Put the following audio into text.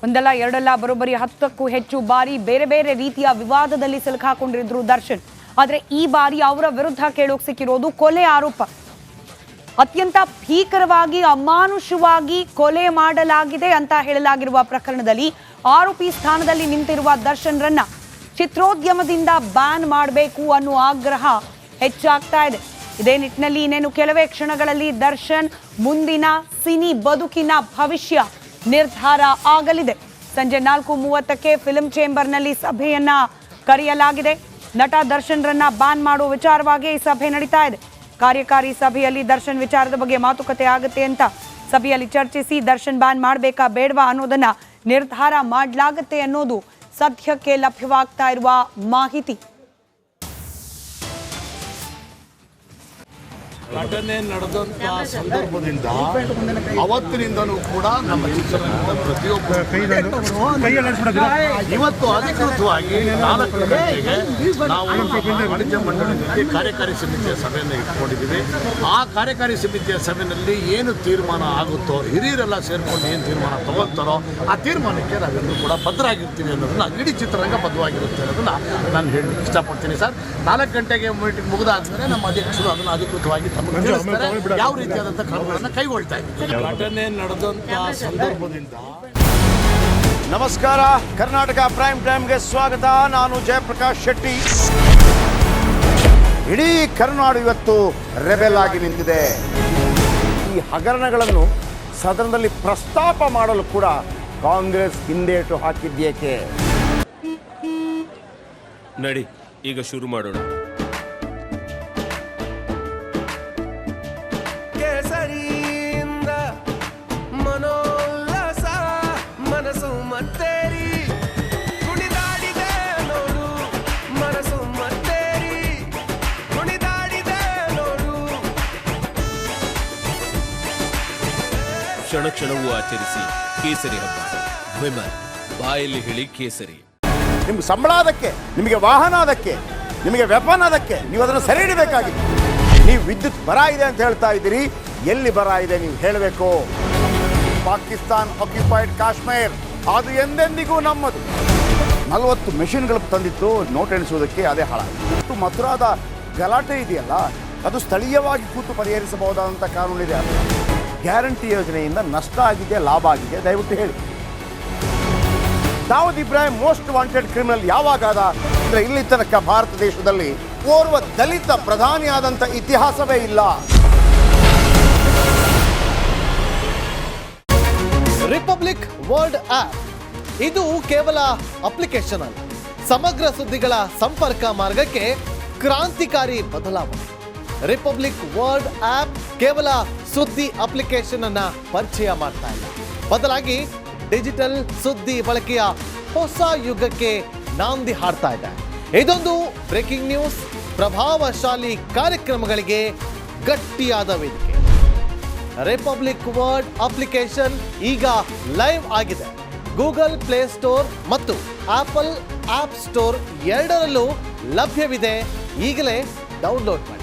ಒಂದಲ್ಲ ಎರಡಲ್ಲ ಬರೋಬ್ಬರಿ 10ಕ್ಕೂ ಹೆಚ್ಚು ಬಾರಿ ಬೇರೆ ಬೇರೆ ರೀತಿಯ ವಿವಾದದಲ್ಲಿ ಸಿಲುಕಾಕೊಂಡಿದ್ರು ದರ್ಶನ್. ಆದರೆ ಈ ಬಾರಿ ಅವರ ವಿರುದ್ಧ ಕೇಳೋಕೆ ಸಿಕ್ಕಿರೋದು ಕೊಲೆ ಆರೋಪ. ಅತ್ಯಂತ ಭೀಕರವಾಗಿ ಅಮಾನುಷವಾಗಿ ಕೊಲೆ ಮಾಡಲಾಗಿದೆ ಅಂತ ಹೇಳಲಾಗಿರುವ ಪ್ರಕರಣದಲ್ಲಿ ಆರೋಪಿ ಸ್ಥಾನದಲ್ಲಿ ನಿಂತಿರುವ ದರ್ಶನ್ರನ್ನ ಚಿತ್ರೋದ್ಯಮದಿಂದ ಬ್ಯಾನ್ ಮಾಡಬೇಕು ಅನ್ನೋ ಆಗ್ರಹ ಹೆಚ್ಚಾಗ್ತಾ ಇದೆ. ಇದೇ ನಿಟ್ಟಿನಲ್ಲಿ ಇನ್ನೇನು ಕೆಲವೇ ಕ್ಷಣಗಳಲ್ಲಿ ದರ್ಶನ್ ಮುಂದಿನ ಸಿನಿ ಬದುಕಿನ ಭವಿಷ್ಯ ನಿರ್ಧಾರ ಆಗಲಿದೆ. ಸಂಜೆ 4:30ಕ್ಕೆ ಫಿಲ್ಮ್ ಚೇಂಬರ್ನಲ್ಲಿ ಸಭೆಯನ್ನ ಕರೆಯಲಾಗಿದೆ. ನಟ ದರ್ಶನ್ರನ್ನ ಬ್ಯಾನ್ ಮಾಡುವ ವಿಚಾರವಾಗಿ ಈ ಸಭೆ ನಡೀತಾ ಇದೆ. ಕಾರ್ಯಕಾರಿ ಸಭೆಯಲ್ಲಿ ದರ್ಶನ್ ವಿಚಾರದ ಬಗ್ಗೆ ಮಾತುಕತೆ ಆಗುತ್ತೆ ಅಂತ ಸಭೆಯಲ್ಲಿ ಚರ್ಚಿಸಿ ದರ್ಶನ್ ಬ್ಯಾನ್ ಮಾಡಬೇಕಾ ಬೇಡವಾ ಅನ್ನೋದನ್ನ ನಿರ್ಧಾರ ಮಾಡಲಾಗುತ್ತೆ ಅನ್ನೋದು ಸದ್ಯಕ್ಕೆ ಲಭ್ಯವಾಗ್ತಾ ಇರುವ ಮಾಹಿತಿ. ಘಟನೆ ನಡೆದಂಥ ಸಂದರ್ಭದಿಂದ ಅವತ್ತಿನಿಂದಲೂ ಕೂಡ ನಮ್ಮ ಚಿತ್ರರಂಗದ ಪ್ರತಿಯೊಬ್ಬರು ಇವತ್ತು ಅಧಿಕೃತವಾಗಿ 4 ಗಂಟೆಗೆ ನಾವು ವಾಣಿಜ್ಯ ಮಂಡಳಿಗೆ ಕಾರ್ಯಕಾರಿ ಸಮಿತಿಯ ಸಭೆಯನ್ನು ಇಟ್ಕೊಂಡಿದ್ದೀವಿ. ಆ ಕಾರ್ಯಕಾರಿ ಸಮಿತಿಯ ಸಭೆಯಲ್ಲಿ ಏನು ತೀರ್ಮಾನ ಆಗುತ್ತೋ, ಹಿರಿಯರೆಲ್ಲ ಸೇರಿಕೊಂಡು ಏನು ತೀರ್ಮಾನ ತಗೊಳ್ತಾರೋ ಆ ತೀರ್ಮಾನಕ್ಕೆ ನಾವೆಲ್ಲರೂ ಕೂಡ ಬದ್ಧರಾಗಿರ್ತೀವಿ ಅನ್ನೋದನ್ನ, ಇಡೀ ಚಿತ್ರರಂಗ ಬದ್ಧವಾಗಿರುತ್ತೆ ಅನ್ನೋದನ್ನ ನಾನು ಹೇಳಲಿಕ್ಕೆ ಇಷ್ಟಪಡ್ತೀನಿ ಸರ್. 4 ಗಂಟೆಗೆ ಮೀಟಿಂಗ್ ಮುಗಿದಾದ್ಮೇಲೆ ನಮ್ಮ ಅಧ್ಯಕ್ಷರು ಅದನ್ನು ಅಧಿಕೃತವಾಗಿ ಯಾವ ರೀತಿಯಾದಂತಹ ಕ್ರಮಗಳನ್ನು ಕೈಗೊಳ್ತಾ ಇದ್ದೀವಿ. ಘಟನೆ ನಡೆದಂತ ಸಂದರ್ಭದಿಂದ ನಮಸ್ಕಾರ, ಕರ್ನಾಟಕ ಪ್ರೈಮ್ ಟೈಮ್ಗೆ ಸ್ವಾಗತ. ನಾನು ಜಯಪ್ರಕಾಶ್ ಶೆಟ್ಟಿ. ಇಡೀ ಕರ್ನಾಡು ಇವತ್ತು ರೆಬೆಲ್ ಆಗಿ ನಿಂತಿದೆ. ಈ ಹಗರಣಗಳನ್ನು ಸದನದಲ್ಲಿ ಪ್ರಸ್ತಾಪ ಮಾಡಲು ಕೂಡ ಕಾಂಗ್ರೆಸ್ ಹಿಂದೇಟು ಹಾಕಿದ್ದೇಕೆ? ನಡಿ ಈಗ ಶುರು ಮಾಡೋಣ. ಮನೋಲ್ಲಾಸ ಮನಸ್ಸು ಮತ್ತೇರಿ ಕುಣಿದಾಡಿದೆ ನೋಡು, ಮನಸ್ಸು ಮತ್ತೇರಿ ಕುಣಿದಾಡಿದೆ ನೋಡು. ಕ್ಷಣ ಕ್ಷಣವೂ ಆಚರಿಸಿ ಕೇಸರಿ ಹಬ್ಬ. ವಿಮಲ್ ಬಾಯಲ್ಲಿ ಹೇಳಿ ಕೇಸರಿ. ನಿಮ್ಗೆ ಸಂಬಳ ಅದಕ್ಕೆ, ನಿಮಗೆ ವಾಹನ ಅದಕ್ಕೆ, ನಿಮಗೆ ವೆಪನ್ ಅದಕ್ಕೆ, ನೀವು ಅದನ್ನು ಸೆರೆ ಹಿಡಿಬೇಕಾಗಿದೆ. ನೀವು ವಿದ್ಯುತ್ ಬರ ಇದೆ ಅಂತ ಹೇಳ್ತಾ ಇದ್ದೀರಿ, ಎಲ್ಲಿ ಬರ ಇದೆ ನೀವು ಹೇಳಬೇಕು. ಪಾಕಿಸ್ತಾನ್ ಆಕ್ಯುಪೈಡ್ ಕಾಶ್ಮೀರ್ ಅದು ಎಂದೆಂದಿಗೂ ನಮ್ಮದು. 40 ಮೆಷಿನ್ಗಳು ತಂದಿತ್ತು ನೋಟ್ ಎಣಿಸುವುದಕ್ಕೆ, ಅದೇ ಹಾಳಾಯಿತು. ಮಥುರಾದ ಗಲಾಟೆ ಇದೆಯಲ್ಲ, ಅದು ಸ್ಥಳೀಯವಾಗಿ ಕೂತು ಪರಿಹರಿಸಬಹುದಾದಂಥ ಕಾನೂನಿದೆ. ಗ್ಯಾರಂಟಿ ಯೋಜನೆಯಿಂದ ನಷ್ಟ ಆಗಿದೆ, ಲಾಭ ಆಗಿದೆ, ದಯವಿಟ್ಟು ಹೇಳಿ. Dawood Ibrahim most wanted criminal ಯಾವಾಗಾದ ಅಂದರೆ ಇಲ್ಲಿ ತನಕ ಭಾರತ ದೇಶದಲ್ಲಿ ಓರ್ವ ದಲಿತ ಪ್ರಧಾನಿಯಾದಂಥ ಇತಿಹಾಸವೇ ಇಲ್ಲ. ರಿಪಬ್ಲಿಕ್ ವರ್ಲ್ಡ್ ಆಪ್ ಇದು ಕೇವಲ ಅಪ್ಲಿಕೇಶನ್ ಅಲ್ಲ, ಸಮಗ್ರ ಸುದ್ದಿಗಳ ಸಂಪರ್ಕ ಮಾರ್ಗಕ್ಕೆ ಕ್ರಾಂತಿಕಾರಿ ಬದಲಾವಣೆ. ರಿಪಬ್ಲಿಕ್ ವರ್ಲ್ಡ್ ಆಪ್ ಕೇವಲ ಸುದ್ದಿ ಅಪ್ಲಿಕೇಶನ್ ಅನ್ನ ಪರಿಚಯ ಮಾಡ್ತಾ ಇಲ್ಲ, ಬದಲಾಗಿ ಡಿಜಿಟಲ್ ಸುದ್ದಿ ಬಳಕೆಯ ಹೊಸ ಯುಗಕ್ಕೆ ನಾಂದಿ ಹಾಡ್ತಾ ಇದೆ. ಇದೊಂದು ಬ್ರೇಕಿಂಗ್ ನ್ಯೂಸ್, ಪ್ರಭಾವಶಾಲಿ ಕಾರ್ಯಕ್ರಮಗಳಿಗೆ ಗಟ್ಟಿಯಾದ ವೇದಿಕೆ. ರಿಪಬ್ಲಿಕ್ ವರ್ಲ್ಡ್ ಅಪ್ಲಿಕೇಶನ್ ಈಗ ಲೈವ್ ಆಗಿದೆ. ಗೂಗಲ್ ಪ್ಲೇ ಸ್ಟೋರ್ ಮತ್ತು ಆಪಲ್ ಆಪ್ ಸ್ಟೋರ್ ಎರಡರಲ್ಲೂ ಲಭ್ಯವಿದೆ. ಈಗಲೇ ಡೌನ್ಲೋಡ್ ಮಾಡಿ.